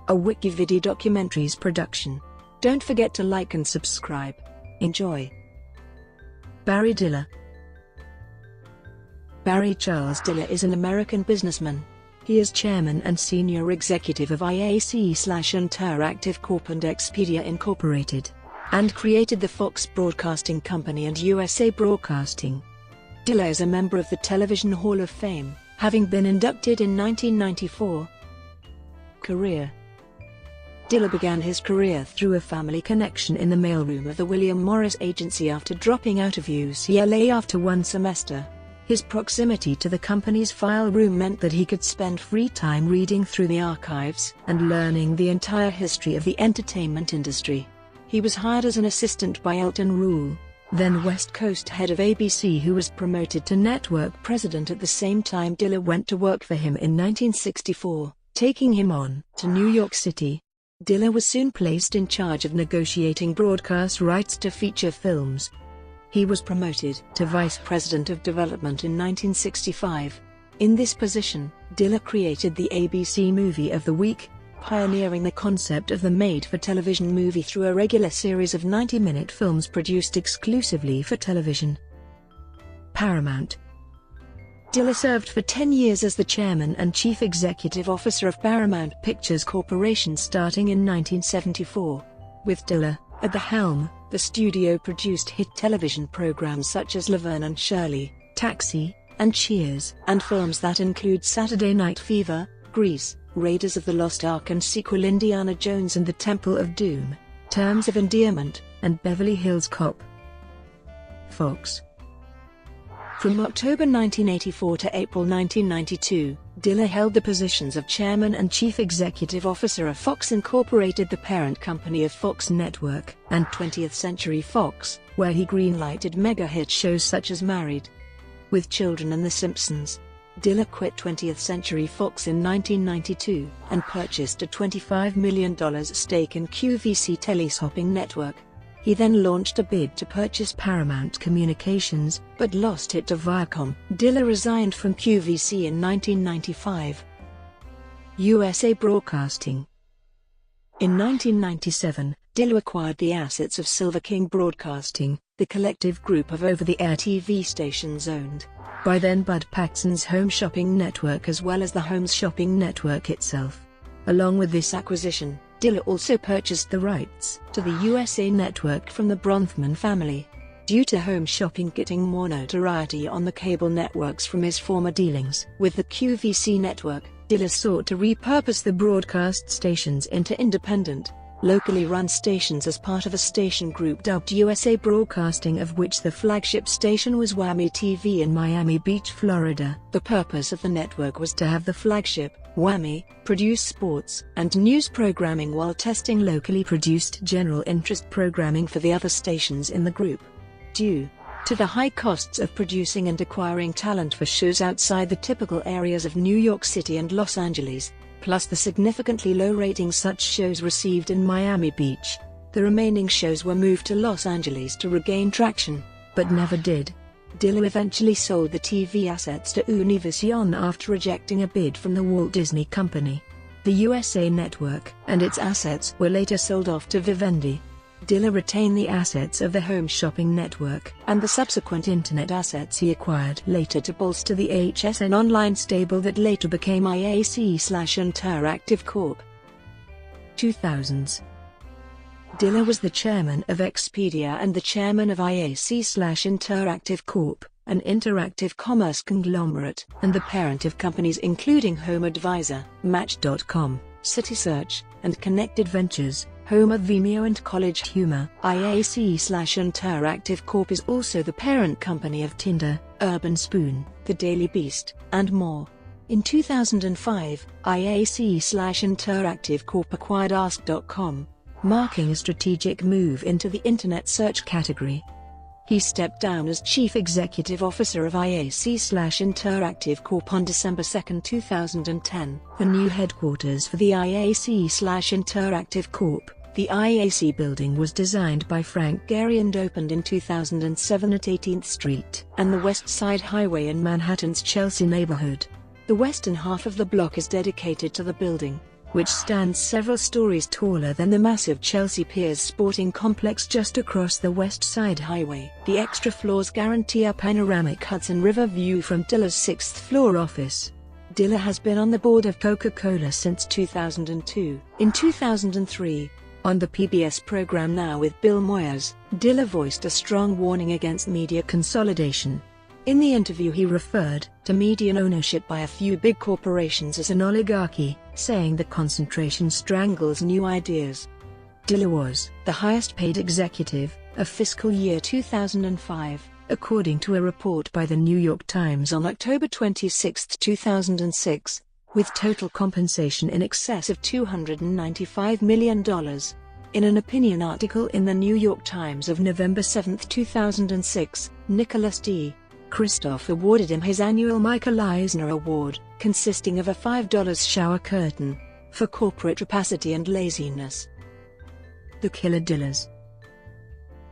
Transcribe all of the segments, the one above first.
a WikiVidi documentaries production. Don't forget to like and subscribe. Enjoy. Barry Diller. Barry Charles Diller is an American businessman. He is chairman and senior executive of InterActiveCorp and Expedia Incorporated, and created the Fox Broadcasting Company and USA Broadcasting. Diller is a member of the Television Hall of Fame, having been inducted in 1994. Career. Diller began his career through a family connection in the mailroom of the William Morris Agency after dropping out of UCLA after one semester. His proximity to the company's file room meant that he could spend free time reading through the archives and learning the entire history of the entertainment industry. He was hired as an assistant by Elton Rule, then West Coast head of ABC, who was promoted to network president at the same time Diller went to work for him in 1964, taking him on to New York City. Diller was soon placed in charge of negotiating broadcast rights to feature films. He was promoted to Vice President of Development in 1965. In this position, Diller created the ABC Movie of the Week, pioneering the concept of the made-for-television movie through a regular series of 90-minute films produced exclusively for television. Paramount. Diller served for 10 years as the chairman and chief executive officer of Paramount Pictures Corporation starting in 1974. With Diller at the helm, the studio produced hit television programs such as Laverne and Shirley, Taxi, and Cheers, and films that include Saturday Night Fever, Grease, Raiders of the Lost Ark and sequel Indiana Jones and the Temple of Doom, Terms of Endearment, and Beverly Hills Cop. Fox. From October 1984 to April 1992, Diller held the positions of chairman and chief executive officer of Fox Incorporated, the parent company of Fox Network, and 20th Century Fox, where he greenlighted mega-hit shows such as Married with Children and The Simpsons. Diller quit 20th Century Fox in 1992 and purchased a $25 million stake in QVC Teleshopping Network. He then launched a bid to purchase Paramount Communications, but lost it to Viacom. Diller resigned from QVC in 1995. USA Broadcasting. In 1997, Diller acquired the assets of Silver King Broadcasting, the collective group of over-the-air TV stations owned by then Bud Paxton's Home Shopping Network as well as the Homes Shopping Network itself. Along with this acquisition, Diller also purchased the rights to the USA Network from the Bronfman family. Due to Home Shopping getting more notoriety on the cable networks from his former dealings with the QVC network, Diller sought to repurpose the broadcast stations into independent, locally run stations as part of a station group dubbed USA Broadcasting, of which the flagship station was Whammy TV in Miami Beach, Florida. The purpose of the network was to have the flagship, Whammy, produce sports and news programming while testing locally produced general interest programming for the other stations in the group. Due to the high costs of producing and acquiring talent for shows outside the typical areas of New York City and Los Angeles, plus the significantly low ratings such shows received in Miami Beach, the remaining shows were moved to Los Angeles to regain traction, but never did. Diller eventually sold the TV assets to Univision after rejecting a bid from the Walt Disney Company. The USA Network and its assets were later sold off to Vivendi. Diller retained the assets of the Home Shopping Network and the subsequent internet assets he acquired later to bolster the HSN online stable that later became IAC/InterActiveCorp. 2000s. Diller was the chairman of Expedia and the chairman of IAC/InterActiveCorp, an interactive commerce conglomerate, and the parent of companies including HomeAdvisor, Match.com, CitySearch, and Connected Ventures, home of Vimeo and College Humor. IAC/InterActiveCorp is also the parent company of Tinder, Urban Spoon, The Daily Beast, and more. In 2005, IAC/InterActiveCorp acquired Ask.com, marking a strategic move into the Internet search category. He stepped down as Chief Executive Officer of IAC/InterActiveCorp on December 2, 2010. The new headquarters for the IAC/InterActiveCorp, the IAC building, was designed by Frank Gehry and opened in 2007 at 18th Street and the West Side Highway in Manhattan's Chelsea neighborhood. The western half of the block is dedicated to the building, which stands several stories taller than the massive Chelsea Piers sporting complex just across the West Side Highway. The extra floors guarantee a panoramic Hudson River view from Diller's 6th floor office. Diller has been on the board of Coca-Cola since 2002. In 2003, on the PBS program Now with Bill Moyers, Diller voiced a strong warning against media consolidation. In the interview he referred to media ownership by a few big corporations as an oligarchy, saying the concentration strangles new ideas. Diller was the highest-paid executive of fiscal year 2005, according to a report by the New York Times on October 26, 2006, with total compensation in excess of $295 million. In an opinion article in the New York Times of November 7, 2006, Nicholas D. Kristof awarded him his annual Michael Eisner Award, consisting of a $5 shower curtain, for corporate rapacity and laziness. The Killer Dillers.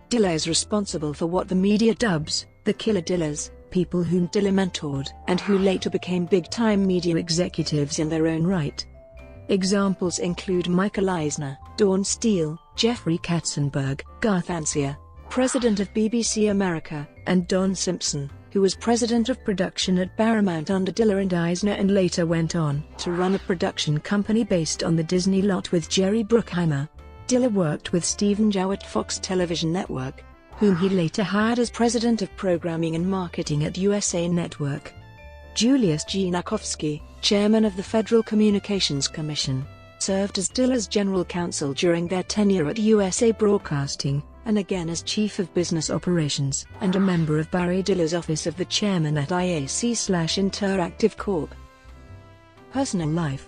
Diller is responsible for what the media dubs the Killer Dillers, people whom Diller mentored and who later became big-time media executives in their own right. Examples include Michael Eisner, Dawn Steele, Jeffrey Katzenberg, Garth Ansia, president of BBC America, and Don Simpson, who was president of production at Paramount under Diller and Eisner and later went on to run a production company based on the Disney lot with Jerry Bruckheimer. Diller worked with Stephen Chow at Fox Television Network, whom he later hired as president of programming and marketing at USA Network. Julius G. Nakowski, chairman of the Federal Communications Commission, served as Diller's general counsel during their tenure at USA Broadcasting, and again as chief of business operations and a member of Barry Diller's office of the chairman at IAC/InterActiveCorp. Personal life.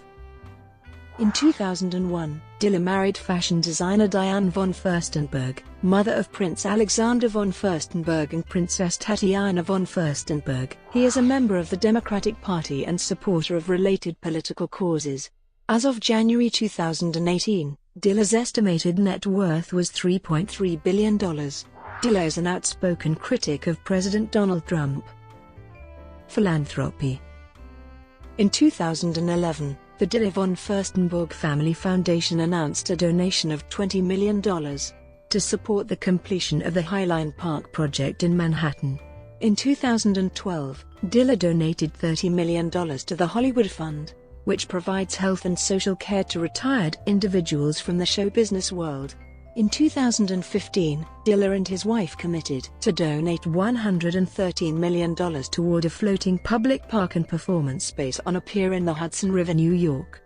In 2001, Diller married fashion designer Diane von Furstenberg, mother of Prince Alexander von Furstenberg and Princess Tatiana von Furstenberg. He is a member of the Democratic Party and supporter of related political causes. As of January 2018, Diller's estimated net worth was $3.3 billion. Diller is an outspoken critic of President Donald Trump. Philanthropy. In 2011, the Diller von Furstenberg Family Foundation announced a donation of $20 million to support the completion of the Highline Park project in Manhattan. In 2012, Diller donated $30 million to the Hollywood Fund, which provides health and social care to retired individuals from the show business world. In 2015, Diller and his wife committed to donate $113 million toward a floating public park and performance space on a pier in the Hudson River, New York.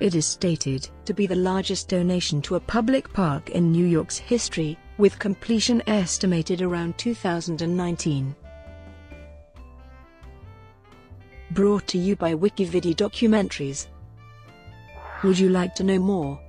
It is stated to be the largest donation to a public park in New York's history, with completion estimated around 2019. Brought to you by WikiVidi Documentaries. Would you like to know more?